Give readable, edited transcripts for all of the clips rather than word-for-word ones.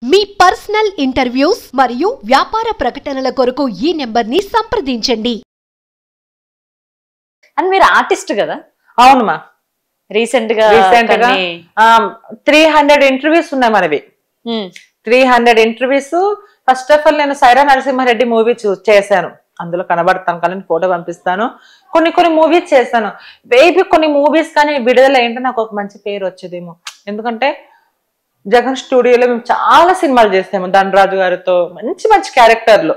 మీ personal interviews మరియు వ్యాపార ప్రకటనల కొరకు ఈ నెంబర్ని సంప్రదించండి. అండ్ మీరు ఆర్టిస్ట్ కదా? అవునమ్మా. రీసెంట్ గా 300 ఇంటర్వ్యూస్ ఉన్నాయి మనవి. 300 ఇంటర్వ్యూస్. ఫస్ట్ ఆఫ్ ఆల్ నేను సైరా నరసింహారెడ్డి మూవీ చేశాను. అందులో కనబడతాను కానీ ఫోటో పంపిస్తాను. కొన్ని మూవీస్ చేశాను. బేబీ కొన్ని మూవీస్ కానీ విడుదల ఏంటో నాకు ఒక మంచి పేరు వచ్చేదేమో. ఎందుకంటే జగన్ స్టూడియోలో మేము చాలా సినిమాలు చేసాము ధనరాజు గారితో. మంచి మంచి క్యారెక్టర్లు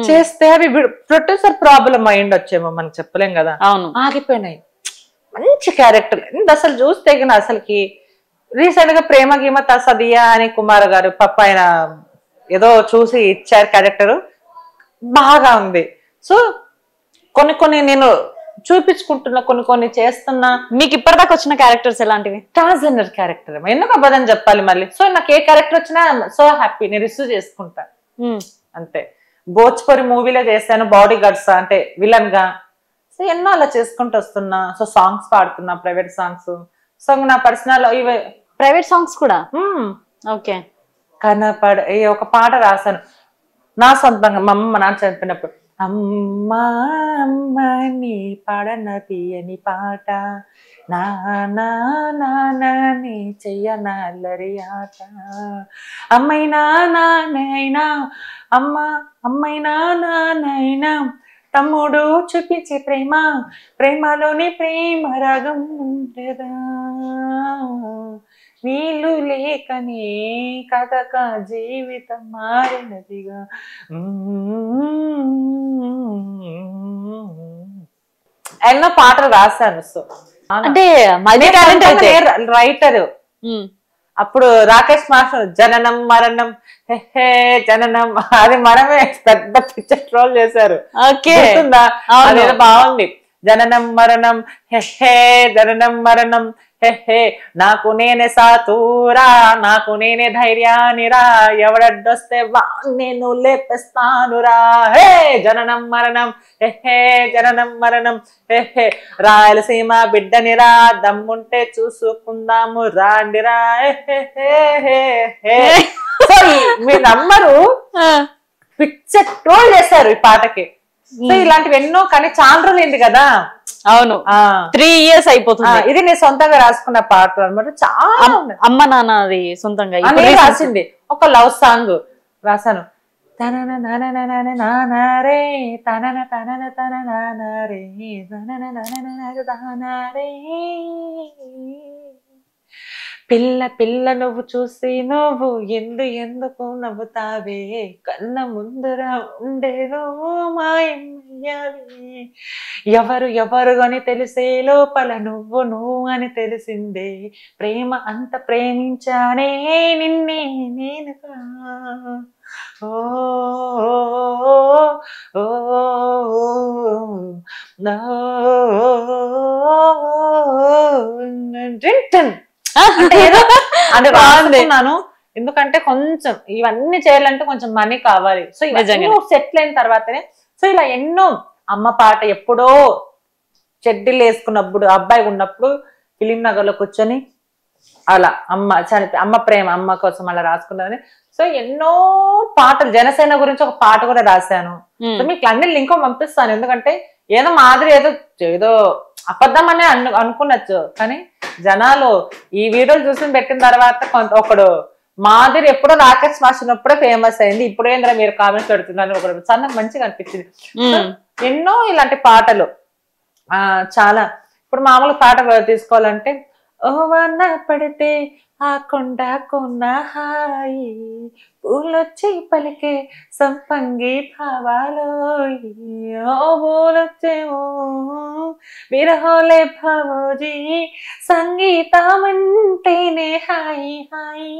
చేస్తే అవి ప్రొడ్యూసర్ ప్రాబ్లం అయ్యిండి వచ్చేమో, మనం చెప్పలేం కదా. ఆగిపోయినాయి మంచి క్యారెక్టర్. అసలు చూస్తే కదా అసలుకి రీసెంట్ గా ప్రేమ గీమ తసదియా అని కుమార్ గారు ఆయన ఏదో చూసి ఇచ్చారు క్యారెక్టర్, బాగా ఉంది. సో కొన్ని నేను చూపించుకుంటున్నా, కొన్ని చేస్తున్నా. మీకు ఇప్పటిదాకా వచ్చిన క్యారెక్టర్స్ ఎలాంటివి? Transgender character. ఎందుకు అబద్ధం చెప్పాలి మళ్ళీ. సో నాకు ఏ క్యారెక్టర్ వచ్చినా సో హ్యాపీ, నేను రిసీవ్ చేసుకుంటా అంతే. భోజ్పురి మూవీలో చేశాను బాడీ గార్డ్స్ అంటే విలన్ గా. సో ఎన్నో అలా చేసుకుంటూ వస్తున్నా. సో సాంగ్స్ పాడుతున్నా, ప్రైవేట్ సాంగ్స్. సో నా పర్సనల్ ఇవి ప్రైవేట్ సాంగ్స్ కూడా. ఓకే. కనపడ ఒక పాట రాశాను నా సొంతంగా. మా అమ్మ మా నాన్న చనిపోయినప్పుడు, అమ్మా అమ్మని పాడన తీయని పాట, నాని చెయ్యనల్లరి ఆట, అమ్మైనా నానైనా అమ్మైనా నానైనా తమ్ముడు చూపించే ప్రేమ, ప్రేమలోని ప్రేమ రాగం ఉండదా, నీళ్ళు లేకనే కథక జీవితం మారినదిగా. ఎన్నో పాటలు రాశాను. సో అంటే రైటర్. అప్పుడు రాకేష్ మాస్టర్ జననం మరణం హే జననం, అది మనమే పెద్ద పిక్చర్ ట్రోల్ చేశారు. అదేదో బాగుంది. జననం మరణం హే జననం మరణం హే, నాకు నేనే సాతూరా, నాకు నేనే ధైర్యానిరా, ఎవడడ్డొస్తే నేను లేపేస్తానురా, హే జననం మరణం హే జననం మరణం హే, రాయలసీమ బిడ్డనిరా, దమ్ముంటే చూసుకుందాము రాండిరా. మీరు నమ్మరు, పిక్చర్ ట్రోల్ చేశారు ఈ పాటకి. సో ఇలాంటివి ఎన్నో, కానీ చాలా రోజులైంది కదా. అవును, 3 years అయిపోతుంది. ఇది నేను సొంతంగా రాసుకున్న పాట అనమాట. చాలా అమ్మ నాన్న అది సొంతంగా రాసింది. ఒక లవ్ సాంగ్ రాశాను. తనన నానరే తనన తనన తన నానరే తనన నానరే, పిల్ల పిల్ల నువ్వు చూసి నువ్వు ఎందుకు నవ్వుతావే, కన్న ముందర ఉండే నువ్వు మాయమయ్యావి, ఎవరు అని తెలిసే లోపల నువ్వు అని తెలిసిందే, ప్రేమ అంత ప్రేమించానే నిన్నే నేనుగా. ఓ అంటే రాసుకున్నాను. ఎందుకంటే కొంచెం ఇవన్నీ చేయాలంటే కొంచెం మనీ కావాలి. సో ఇవన్నీ సెటిల్ అయిన తర్వాతనే. సో ఇలా ఎన్నో. అమ్మ పాట ఎప్పుడో చెడ్డీలు వేసుకున్నప్పుడు అబ్బాయి ఉన్నప్పుడు ఫిలిం నగర్ లో కూర్చొని అలా అమ్మ ప్రేమ, అమ్మ కోసం అలా రాసుకున్నదని. సో ఎన్నో పాటలు, జనసేన గురించి ఒక పాట కూడా రాశాను. సో మీకు అన్ని లింక్ పంపిస్తాను. ఎందుకంటే ఏదో మాదిరి ఏదో అబద్ధం అనే అనుకున్నచ్చు, కానీ జనాలు ఈ వీడియోలు చూసి పెట్టిన తర్వాత ఒకడు మాదిరి ఎప్పుడో రాకేష్ మాస్టర్ ఫేమస్ అయింది, ఇప్పుడు ఏంద్రా మీరు కామెంట్స్ పెడుతున్నారు ఒకడు చాలా మంచిగా అనిపించింది. ఎన్నో ఇలాంటి పాటలు చాలా. ఇప్పుడు మామూలు పాట తీసుకోవాలంటే, ఓ వన్న పడితే ఆ కొండ కొన్న హాయి, పూలొచ్చి పలికే సంపంగి భావాలో, ఓ పూలొచ్చే ఓ విరహోలే భావోజీ, సంగీతం అంటేనే హాయి హాయి,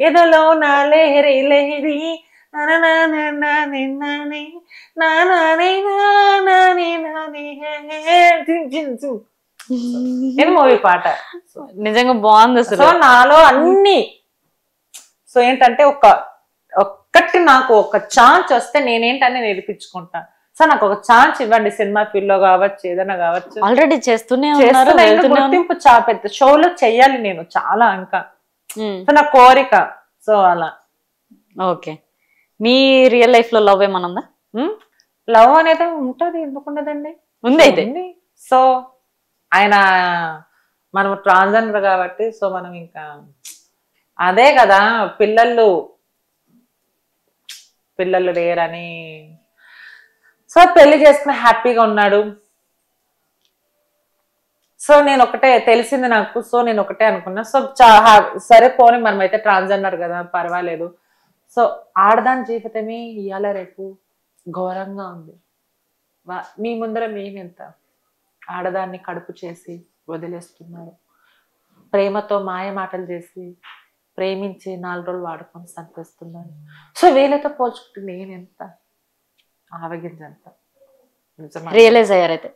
ఎదలో నా లహరి లహరి, మూవీ పాట నిజంగా బాగుంది అసలు. నాలో అన్ని. సో ఏంటంటే ఒక్కటి నాకు ఒక ఛాన్స్ వస్తే నేనేంటనే నేర్పించుకుంటా. సో నాకు ఒక ఛాన్స్ ఇవ్వండి, సినిమా ఫీల్డ్ లో కావచ్చు, ఏదైనా కావచ్చు. ఆల్రెడీ చేస్తూనే గుర్తింపు పెద్ద షోలో చెయ్యాలి నేను చాలా. ఇంకా సో నా కోరిక. సో అలా. ఓకే, మీ రియల్ లైఫ్ లో లవ్ ఏమన్నా ఉందా? లవ్ అనేది ఉంటది, ఎందుకుండదండి, ఉంది అయితే. సో ఆయన మనం ట్రాన్స్జెండర్ కాబట్టి సో మనం ఇంకా అదే కదా, పిల్లలు లేరని సో పెళ్లి చేసుకుని హ్యాపీగా ఉన్నాడు. సో నేను ఒకటే తెలిసింది నాకు, సో నేను ఒకటే అనుకున్నా, సో సరే పోనీ మనమైతే ట్రాన్స్జెండర్ కదా పర్వాలేదు. సో ఆడదాని జీవితమే ఇవాళ రేపు ఘోరంగా ఉంది. మీ ముందర మేమెంత ఆడదాన్ని కడుపు చేసి వదిలేస్తున్నారు, ప్రేమతో మాయ మాటలు చేసి ప్రేమించి 4 రోజులు వాడుకొని చంపేస్తున్నారు. సో వీళ్ళతో పోల్చుకుంటే నేనెంత ఆవగింజంత. రియలైజ్ అయ్యారైతే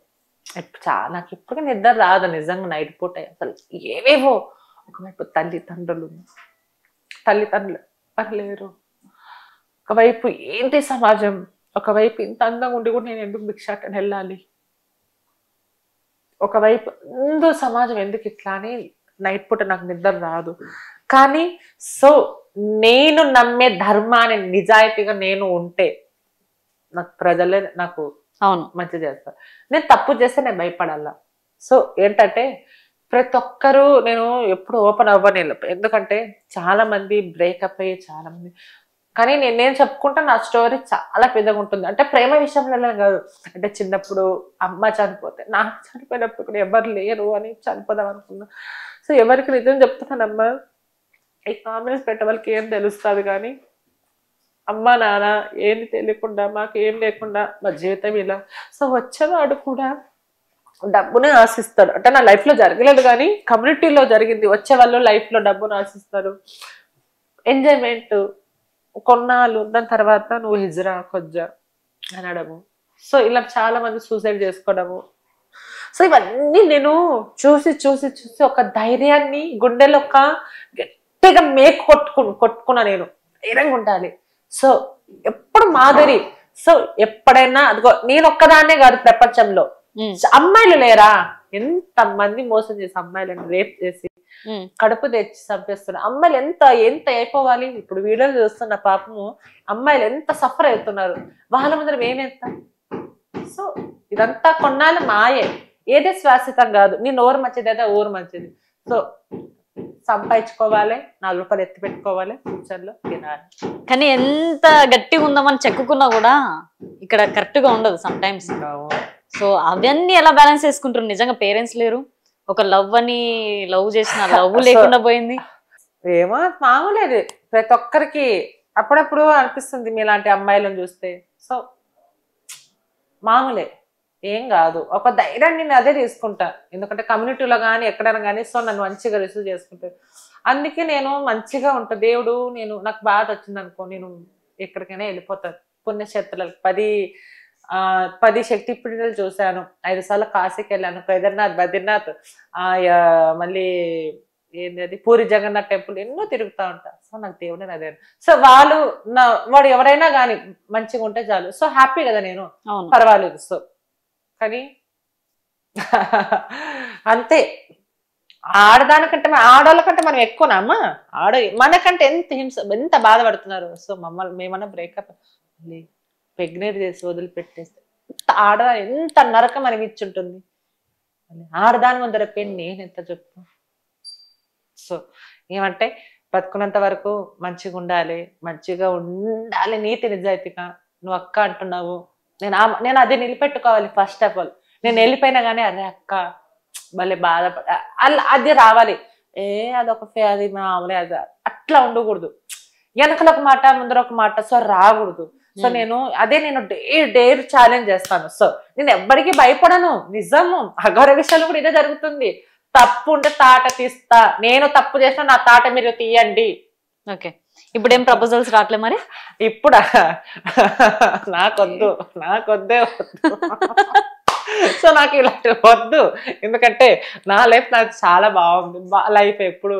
నాకు ఇప్పుడు నిద్ర రాదు నిజంగా, నైట్ పూట అసలు ఏవేవో. ఒకవైపు తల్లిదండ్రులు పర్లేరు, ఒకవైపు ఏంటి సమాజం, ఒకవైపు ఇంత అందంగా ఉండి కూడా నేను ఎందుకు భిక్షాటన వెళ్ళాలి, ఒకవైపు ముందు సమాజం ఎందుకు ఇట్లా అని నైట్ పూట నాకు నిద్ర రాదు. కానీ సో నేను నమ్మే ధర్మాన్ని నిజాయితీగా నేను ఉంటే నాకు ప్రజలే నాకు అవును మంచి చేస్తారు. నేను తప్పు చేస్తే నేను భయపడాల. సో ఏంటంటే ప్రతి ఒక్కరూ, నేను ఎప్పుడు ఓపెన్ అవ్వను, ఎందుకంటే చాలా మంది బ్రేకప్ అయ్యి చాలా మంది, కానీ నేను చెప్పుకుంటా నా స్టోరీ చాలా పెద్దగా ఉంటుంది. అంటే ప్రేమ విషయంలో కాదు, అంటే చిన్నప్పుడు అమ్మ చనిపోతే, నాకు చనిపోయినప్పుడు కూడా ఎవరు లేరు అని చనిపోదాం అనుకున్నా. సో ఎవరికి నిజం చెప్తున్నానమ్మా, ఈ కామెంట్స్ పెట్టే వాళ్ళకి ఏం తెలుస్తుంది, కానీ అమ్మ నాన్న ఏమి తెలియకుండా మాకు ఏం లేకుండా మా జీవితం ఇలా. సో వచ్చేవాడు కూడా డబ్బునే ఆశిస్తాడు, అంటే నా లైఫ్ లో జరగలేదు కానీ కమ్యూనిటీలో జరిగింది. వచ్చే వాళ్ళు లైఫ్ లో డబ్బును ఆశిస్తారు, ఎంజాయ్మెంట్ కొన్నాళ్ళు, దాని తర్వాత నువ్వు హిజ్రా కొజ్జా అనడము. సో ఇలా చాలా మంది సూసైడ్ చేసుకోవడము. సో ఇవన్నీ నేను చూసి చూసి చూసి ఒక ధైర్యాన్ని గుండెలో ఒక గట్టిగా కొట్టుకున్నా. నేను ధైర్యంగా ఉండాలి. సో ఎప్పుడు మాదిరి, సో ఎప్పుడైనా అదిగో నేను ఒక్కదాన్నే కాదు, ప్రపంచంలో అమ్మాయిలు లేరా, ఎంత మంది మోసం చేసి అమ్మాయిలను రేప్ చేసి కడుపు తెచ్చి చంపేస్తున్నారు. అమ్మాయిలు ఎంత ఎంత అయిపోవాలి. ఇప్పుడు వీడియోలు చూస్తున్న పాపము అమ్మాయిలు ఎంత సఫర్ అవుతున్నారు, వాళ్ళ ముందర మేమెంత. సో ఇదంతా కొన్నాళ్ళు మాయే, ఏదే శాశ్వతం కాదు. నీ నోరు మంచిది అయితే ఊరు మంచిది. సో సంపాదించుకోవాలి, 4 రూపాయలు ఎత్తి పెట్టుకోవాలి, ఫ్యూచర్ లో తినాలి. కానీ ఎంత గట్టిగా ఉందామని చెక్కున్నా కూడా ఇక్కడ కరెక్ట్ గా ఉండదు సమ్ టైమ్స్. సో అవన్నీ ఎలా బ్యాలెన్స్ చేసుకుంటారు? నిజంగా పేరెంట్స్ లేరు, ఒక లవ్ చేసిన లవ్ లేకుండా పోయింది. ఏమో మామూలేదు, ప్రతి ఒక్కరికి అప్పుడప్పుడు అనిపిస్తుంది మీలాంటి అమ్మాయిలను చూస్తే. సో మామూలే, ఏం కాదు. ఒక ధైర్యాన్ని నేను అదే తీసుకుంటా, ఎందుకంటే కమ్యూనిటీలో కానీ ఎక్కడైనా కానీ సో నన్ను మంచిగా రిసీవ్ చేసుకుంటారు. అందుకే నేను మంచిగా ఉంటా. దేవుడు నాకు బాధ వచ్చింది అనుకో, నేను ఎక్కడికైనా వెళ్ళిపోతాను పుణ్యక్షేత్రాలకు. 10 శక్తి పీఠాలు చూశాను, 5 సార్లు కాశీకి వెళ్ళాను, కేదార్నాథ్, బద్రీనాథ్, మళ్ళీ ఏంది పూరి జగన్నాథ్ టెంపుల్, ఎన్నో తిరుగుతూ ఉంటా. సో నాకు దేవుడే అదే. సో వాడు ఎవరైనా కానీ మంచిగా ఉంటే చాలు. సో హ్యాపీ కదా నేను, పర్వాలేదు. సో కానీ అంతే, ఆడదానికంటే ఆడవాళ్ళకంటే మనం ఎక్కువనా అమ్మా, మనకంటే ఎంత బాధపడుతున్నారు. సో మేమన్నా బ్రేకప్ ప్రెగ్నెంట్ చేసి వదిలిపెట్టేస్తే ఎంత నరకం అనిపించుంటుంది. ఆడదాని ముందర పెయిన్ నేను ఎంత చెప్పు. సో ఏమంటే బతుకున్నంత వరకు మంచిగా ఉండాలి, నీతి నిజాయితీగా. నువ్వు అక్క అంటున్నావు, నేను అది నిలబెట్టుకోవాలి. ఫస్ట్ ఆఫ్ ఆల్ నేను వెళ్ళిపోయినా కానీ అరే అక్క భలే బాధపడ అది రావాలి. అదొక అది మామూలే, అది అట్లా ఉండకూడదు. వెనకలు ఒక మాట ముందర ఒక మాట, సో రాకూడదు. సో నేను డేర్ ఛాలెంజ్ చేస్తాను. సో నేను ఎవ్వరికి భయపడను. నిజము, అఘోర విషయాలు కూడా ఇదే జరుగుతుంది. తప్పు ఉంటే తాట తీస్తా, నేను తప్పు చేసినా నా తాట మీరు తీయండి. ఓకే, ఇప్పుడు ఏం ప్రపోజల్స్ రావట్లే మరి? ఇప్పుడా నాకొద్దే వద్దు. సో నాకు ఇలాంటి వద్దు, ఎందుకంటే నా లైఫ్ నాకు చాలా బాగుంది. లైఫ్ ఎప్పుడు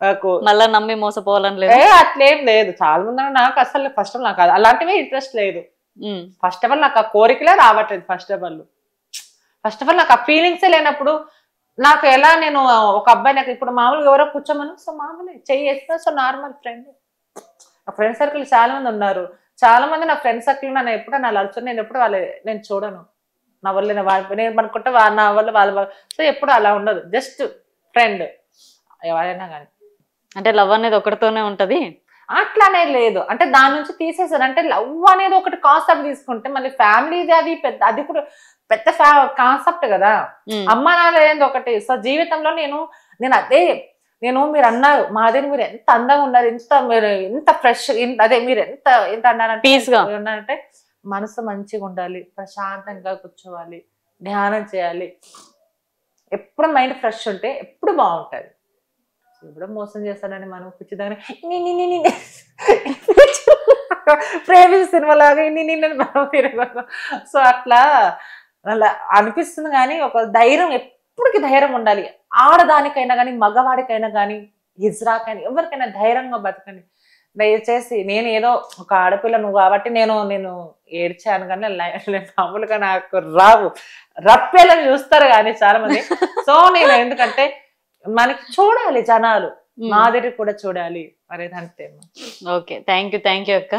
నాకు మళ్ళా నమ్మి మోసపోవాలని లేదు, అట్లేం లేదు. చాలా మంది నాకు అసలు ఫస్ట్ ఆఫ్ ఆల్ నాకు అలాంటివే ఇంట్రెస్ట్ లేదు. ఫస్ట్ ఆఫ్ ఆల్ నాకు ఆ కోరికలే రావట్లేదు. ఫస్ట్ ఆఫ్ ఆల్ నాకు ఆ ఫీలింగ్సే లేనప్పుడు నాకు ఎలా, నేను ఒక అబ్బాయి నాకు ఇప్పుడు మామూలుగా ఎవరో కూర్చోమను, సో మామూలే చెయ్యి వేస్తా, సో నార్మల్ ఫ్రెండ్ నా ఫ్రెండ్ సర్కిల్ చాలా మంది ఉన్నారు. చాలా మంది నా ఫ్రెండ్ సర్కిల్ నన్ను ఎప్పుడు నా అలర్చు నేను ఎప్పుడు నేను చూడను. నా వల్ల నేను అనుకుంటే నా వల్ల వాళ్ళ సో ఎప్పుడు అలా ఉండదు. జస్ట్ ఫ్రెండ్ ఎవరైనా కానీ. అంటే లవ్ అనేది ఒకటితోనే ఉంటది అట్లానే లేదు. అంటే దాని నుంచి తీసేసారు. అంటే లవ్ అనేది ఒకటి కాన్సెప్ట్ తీసుకుంటే మళ్ళీ ఫ్యామిలీది అది పెద్ద, అది కూడా పెద్ద కాన్సెప్ట్ కదా. అమ్మ నాన్న అనేది ఒకటి. సో జీవితంలో నేను అదే మీరు అన్నారు మాదిరి మీరు ఎంత అందంగా ఉన్నారు, మీరు ఎంత ఫ్రెష్, అదే మీరు ఎంత అన్నారంటే మనసు మంచిగా ఉండాలి, ప్రశాంతంగా కూర్చోవాలి, ధ్యానం చేయాలి, ఎప్పుడు మైండ్ ఫ్రెష్ ఉంటే ఎప్పుడు బాగుంటది. ఇప్పుడు మోసం చేస్తాడని మనం పిచ్చిదాన్ని ప్రేమించే సినిమాలాగా మనం తిరగదు. సో అట్లా అనిపిస్తుంది. కానీ ఒక ధైర్యం, ఎప్పటికీ ధైర్యం ఉండాలి. ఆడదానికైనా కానీ మగవాడికైనా కానీ హిజ్రాకైనా ఎవరికైనా ధైర్యంగా బతకండి దయచేసి. నేను ఏదో ఒక ఆడపిల్ల నువ్వు కాబట్టి నేను ఏడ్చాను కానీ మామూలుగా నాకు రావు, రప్పేలని చూస్తారు కానీ చాలా మంది. సో నేను ఎందుకంటే మనకి చూడాలి, జనాలు మాదిరి కూడా చూడాలి. మరి అంతే. ఓకే, థ్యాంక్ యూ అక్క.